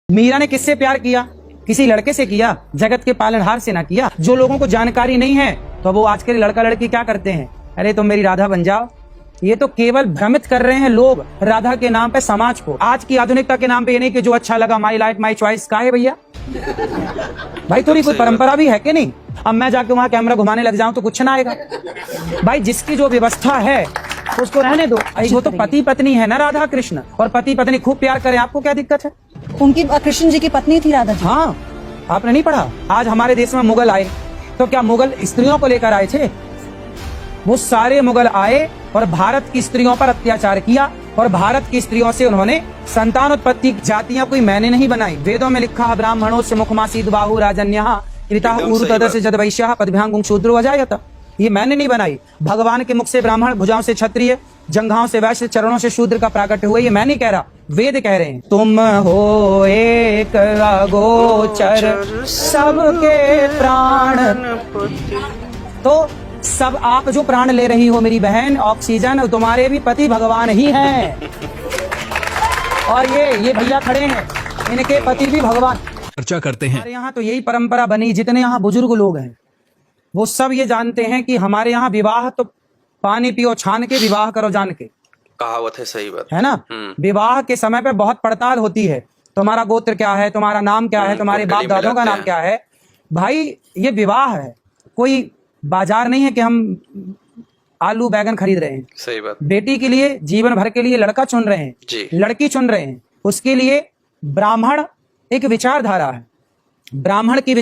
मीरा ने किससे प्यार किया? किसी लड़के से किया, जगत के पालनहार से ना किया। जो लोगों को जानकारी नहीं है तो वो आज के लड़का लड़की क्या करते हैं, अरे तुम मेरी राधा बन जाओ। ये तो केवल भ्रमित कर रहे हैं लोग राधा के नाम पे समाज को। आज की आधुनिकता के नाम पे ये नहीं कि जो अच्छा लगा, माई लाइफ माई चॉइस का है भैया। भाई थोड़ी कोई परंपरा भी है कि नहीं? अब मैं जाके वहां कैमरा घुमाने लग जाऊं तो कुछ ना आएगा। भाई जिसकी जो व्यवस्था है उसको रहने दो। वो तो पति पत्नी है ना राधा कृष्ण, और पति पत्नी खूब प्यार करें, आपको क्या दिक्कत है? उनकी कृष्ण जी की पत्नी थी राधा जी। हाँ, आपने नहीं पढ़ा? आज हमारे देश में मुगल आए तो क्या मुगल स्त्रियों को लेकर आए थे? वो सारे मुगल आए और भारत की स्त्रियों पर अत्याचार किया, और भारत की स्त्रियों से उन्होंने संतान उत्पत्ति। जातियां कोई मैंने नहीं बनाई, वेदों में लिखा ब्राह्मणों से मुखमासीद बाहु राजन्यः कृता ऊरुतदस्य जदवैश्यः पदभ्यां शूद्रो अजायत। ये मैंने नहीं बनाई। भगवान के मुख से ब्राह्मण, भुजाओं से क्षत्रिय, जंघाओं से वैश्य, चरणों से शूद्र का प्राकट्य हुआ। ये मैं नहीं कह रहा, वेद कह रहे हैं। तुम हो एक अगोचर सबके प्राण। तो सब आप जो प्राण ले रही हो मेरी बहन, ऑक्सीजन, तुम्हारे भी पति भगवान ही हैं। और ये भैया खड़े हैं, इनके पति भी भगवान। चर्चा करते हैं। हमारे यहाँ तो यही परंपरा बनी। जितने यहाँ बुजुर्ग लोग हैं वो सब ये जानते हैं कि हमारे यहाँ विवाह तो पानी पियो छान के, विवाह करो जान के, कहावत है, सही बात है ना। विवाह के समय पे बहुत पड़ताल होती है। तुम्हारा गोत्र क्या है, तुम्हारा नाम क्या है, तुम्हारे बाप दादों का नाम क्या है। भाई ये विवाह है, कोई बाजार नहीं है कि हम आलू बैगन खरीद रहे हैं। सही बात। बेटी के लिए जीवन भर के लिए लड़का चुन रहे हैं जी, लड़की चुन रहे हैं। उसके लिए ब्राह्मण एक विचारधारा है। ब्राह्मण की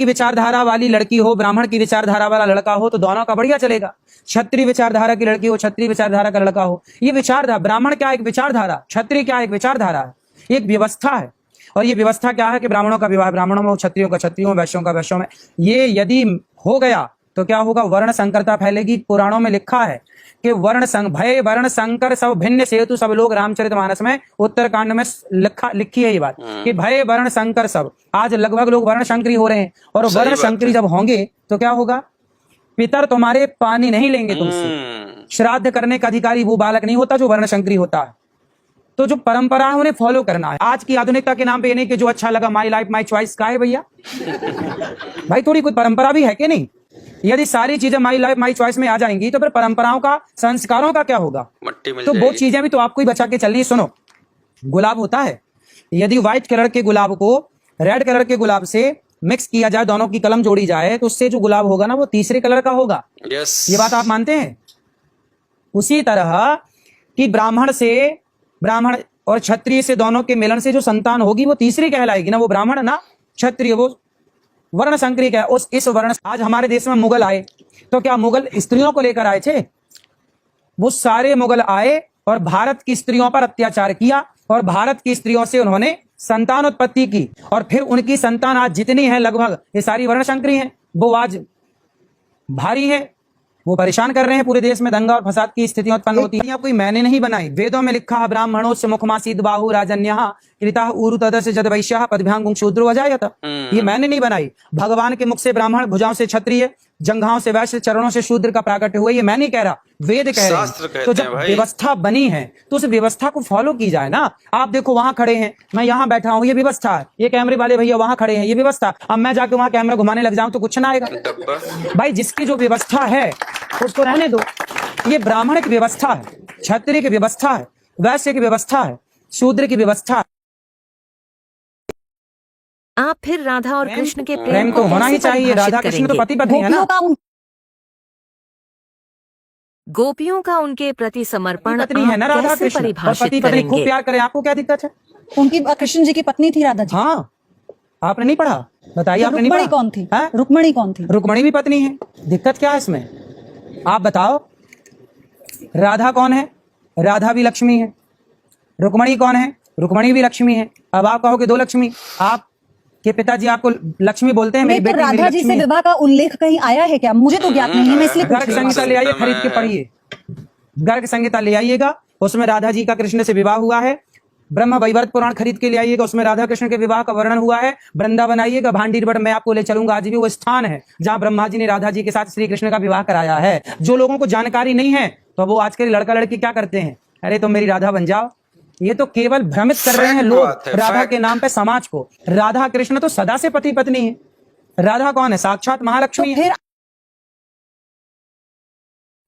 विचारधारा वाली लड़की हो, ब्राह्मण की विचारधारा वाला लड़का हो तो दोनों का बढ़िया चलेगा। क्षत्रिय विचारधारा की लड़की हो, क्षत्रिय विचारधारा का लड़का हो। ये विचारधारा, ब्राह्मण क्या एक विचारधारा, क्षत्रिय क्या एक विचारधारा है, एक व्यवस्था है। और ये व्यवस्था क्या है कि ब्राह्मणों का विवाह ब्राह्मणों में, क्षत्रियों का क्षत्रियों में, वैश्यों का वैश्यों में। ये यदि हो गया तो क्या होगा? वर्ण संकरता फैलेगी। पुराणों में लिखा है कि भय वर्ण संकर सब भिन्न सेतु सब लोग, रामचरितमानस में उत्तरकांड में लिखी है ये बात कि भय वर्ण संकर सब। आज लगभग लोग वर्ण संकरी हो रहे हैं, और वर्ण संकरी जब होंगे तो क्या होगा? पितर तुम्हारे पानी नहीं लेंगे तुमसे। श्राद्ध करने का अधिकारी वो बालक नहीं होता जो वर्ण संकरी होता है। तो जो परंपरा है उन्हें फॉलो करना है। आज की आधुनिकता के नाम पे ये नहीं कि जो अच्छा लगा, माई लाइफ माई चॉइस का है भैया। भाई थोड़ी कोई परंपरा भी है कि नहीं? यदि सारी चीजें माई लाइफ माई चॉइस में आ जाएंगी तो फिर परंपराओं का, संस्कारों का क्या होगा? मट्टी मिल तो वो जाएगी। चीजें भी तो आपको ही बचा के चलनी। सुनो, गुलाब होता है, यदि व्हाइट कलर के गुलाब को रेड कलर के गुलाब से मिक्स किया जाए, दोनों की कलम जोड़ी जाए, तो उससे जो गुलाब होगा ना वो तीसरे कलर का होगा। यस, ये बात आप मानते हैं? उसी तरह कि ब्राह्मण और क्षत्रिय से दोनों के मिलन से जो संतान होगी वो तीसरी कहलाएगी ना, वो ब्राह्मण ना क्षत्रिय, वो वर्ण संकरी का है। इस वर्ण। आज हमारे देश में मुगल आए तो क्या मुगल स्त्रियों को लेकर आए थे? वो सारे मुगल आए और भारत की स्त्रियों पर अत्याचार किया, और भारत की स्त्रियों से उन्होंने संतान उत्पत्ति की, और फिर उनकी संतान आज जितनी है लगभग ये सारी वर्ण संकरी हैं। वो आज भारी है, वो परेशान कर रहे हैं पूरे देश में। दंगा और फसाद की स्थितियां उत्पन्न होती है। कोई मैंने नहीं बनाई, वेदों में लिखा ब्राह्मणों से मुखमासीद बाहु राजन्यः कृता ऊरुतदस्य जदवैश्यः पदभ्यां शूद्रो अजायत। ये मैंने नहीं बनाई। भगवान के मुख से ब्राह्मण, भुजाओं से क्षत्रिय, जंघाओं से वैश्य, चरणों से शूद्र का प्राकट्य हुआ। ये मैं नहीं कह रहा, वेद कह रहे हैं। तो जब व्यवस्था बनी है तो उस व्यवस्था को फॉलो की जाए ना। आप देखो वहां खड़े हैं, मैं यहाँ बैठा हूँ, ये व्यवस्था है। ये कैमरे वाले भैया वहां खड़े हैं, ये व्यवस्था। अब मैं जाके वहां कैमरा घुमाने लग जाऊं तो कुछ ना आएगा। भाई जिसकी जो व्यवस्था है उसको रहने दो। ये ब्राह्मण की व्यवस्था है, क्षत्रिय की व्यवस्था है, वैश्य की व्यवस्था है, शूद्र की व्यवस्था है। आप फिर राधा और कृष्ण के प्रेम तो होना ही चाहिए। राधा कृष्ण तो पति पत्नी है ना। गोपियों का उनके प्रति समर्पण पत्नी है ना राधा कृष्ण, और पति पत्नी खूब प्यार करें, आपको क्या दिक्कत है? उनकी कृष्ण जी की पत्नी थी राधा जी। हाँ, आपने नहीं पढ़ा? बताइए, आपने नहीं रुक्मणी पढ़ा? कौन थी? हाँ? रुक्मणी कौन थी? रुक्मणी भी पत्नी है, दिक्कत क्या है इसमें? आप बताओ। राधा कौन है? राधा भी लक्ष्मी है। रुक्मणी कौन है? रुक्मणी भी लक्ष्मी है। अब आप कहोगे दो लक्ष्मी, आपके पिताजी आपको लक्ष्मी बोलते हैं? मेरी बेटी मेरी राधा जी से विवाह का उल्लेख कहीं आया है क्या? मुझे तो ज्ञात नहीं है, मैं इसलिए गर्ग संहिता ले आइए, खरीद के पढ़िए। गर्ग संहिता ले आइएगा, उसमें राधा जी का कृष्ण से विवाह हुआ है। ब्रह्म वैवर्त पुराण खरीद के ले आइएगा, उसमें राधा कृष्ण के विवाह का वर्णन हुआ है। वृंदावन आइएगा, भांडीर बट मैं आपको ले चलूंगा। आज भी वो स्थान है जहां ब्रह्मा जी ने राधा जी के साथ श्री कृष्ण का विवाह कराया है। जो लोगों को जानकारी नहीं है तो वो आज के लड़का लड़की क्या करते हैं, अरे तुम मेरी राधा बन जाओ। ये तो केवल भ्रमित कर रहे हैं Fact लोग बात है, राधा fact। के नाम पे समाज को। राधा कृष्ण तो सदा से पति पत्नी है। राधा कौन है? साक्षात तो महालक्ष्मी है। फिर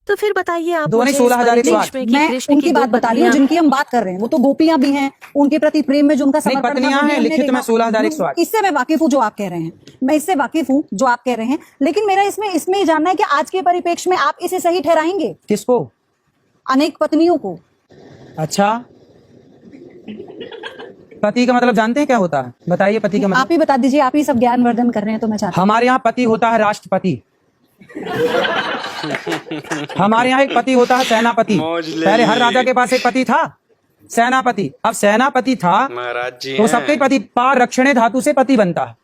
तो फिर बताइए आप दो नहीं, मुझे इस 16,108 परिपेक्ष में कि मैं कृष्ण उनकी की दो बात बता रही हूँ पत्नियां जिनकी हम बात कर रहे हैं। वो तो गोपियां भी हैं, उनके प्रति प्रेम में जो उनका नहीं, समर्पण था, पत्नियां वो भी हैं, हमने लिखित में देखा। 16,108। इससे मैं वाकिफ हूँ जो आप कह रहे हैं, मैं इससे वाकिफ हूँ जो आप कह रहे हैं, लेकिन मेरा इसमें ये जानना है कि आज के परिप्रेक्ष्य में आप इसे सही ठहराएंगे किसको? अनेक पत्नियों को? अच्छा, पति का मतलब जानते हैं क्या होता है? बताइए पति का मतलब। आप ही बता दीजिए, आप ही सब ज्ञानवर्धन कर रहे हैं तो मैं चाहती हमारे यहाँ पति होता है राष्ट्रपति। हमारे यहाँ एक पति होता है सेनापति। मौज ले पहले हर ली। राजा के पास एक पति था, सेनापति। अब सेनापति था महाराज जी तो हैं। सबके पति पार रक्षणे धातु से पति बनता है।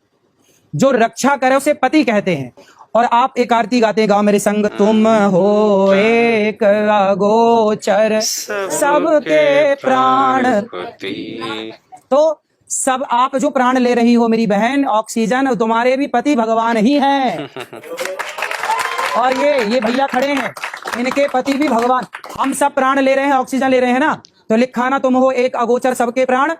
जो रक्षा करे उसे पति कहते हैं। और आप एक आरती गाते हैं, गाओ मेरे संग, तुम हो एक अगोचर सबके प्राण। पति। तो सब आप जो प्राण ले रही हो मेरी बहन, ऑक्सीजन, तुम्हारे भी पति भगवान ही हैं। और ये भैया खड़े हैं, इनके पति भी भगवान। हम सब प्राण ले रहे हैं, ऑक्सीजन ले रहे हैं ना, तो लिखा ना तुम हो एक अगोचर सबके प्राण।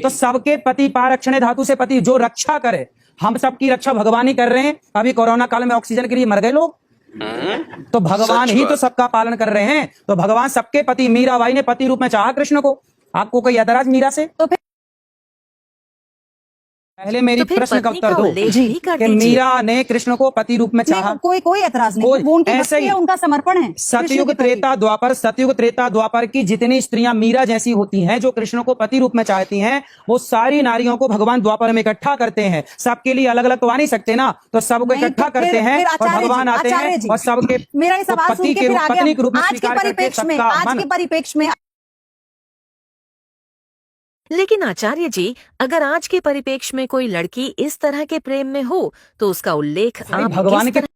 तो सबके पति पारक्षणे धातु से पति, जो रक्षा करे। हम सबकी रक्षा भगवान ही कर रहे हैं। अभी कोरोना काल में ऑक्सीजन के लिए मर गए लोग, तो भगवान सच ही तो बात। सबका पालन कर रहे हैं। तो भगवान सबके पति, मीराबाई ने पति रूप में चाहा कृष्ण को। आपको कोई ऐतराज मीरा से? तो फिर पहले मेरी तो फिर प्रश्न का पत्नी उत्तर का दो उल्लेख जी, भी कर कि दीजिए। मीरा ने कृष्ण को पति रूप में चाहा। कोई एतराज नहीं, कोई- वो उनकी ऐसे भक्ति ही। है, उनका समर्पण है कृष्ण सतयुग के प्रति। त्रेता द्वापर, सतयुग त्रेता द्वापर की जितनी स्त्रियां मीरा जैसी होती हैं, जो कृष्ण को पति रूप में चाहती हैं, वो सारी नारियों को भगवान द्वापर में इकट्ठा करते हैं। सबके लिए अलग अलग तो आ नहीं सकते ना, तो सबको नहीं, इकट्ठा तो करते फिर हैं और आचार्य भगवान जी, आते आचार्य हैं जी, और सबके मेरा ये को सवाल सुन पति के के फिर रूप, आगे पत्नी के रूप में आज के स्वीकार करके परिप्रेक्ष्य में, सबका आज मन। के परिप्रेक्ष्य में लेकिन आचार्य जी, अगर आज के परिपेक्ष में कोई लड़की इस तरह के प्रेम में हो तो उसका उल्लेख आप भगवान किस के तरह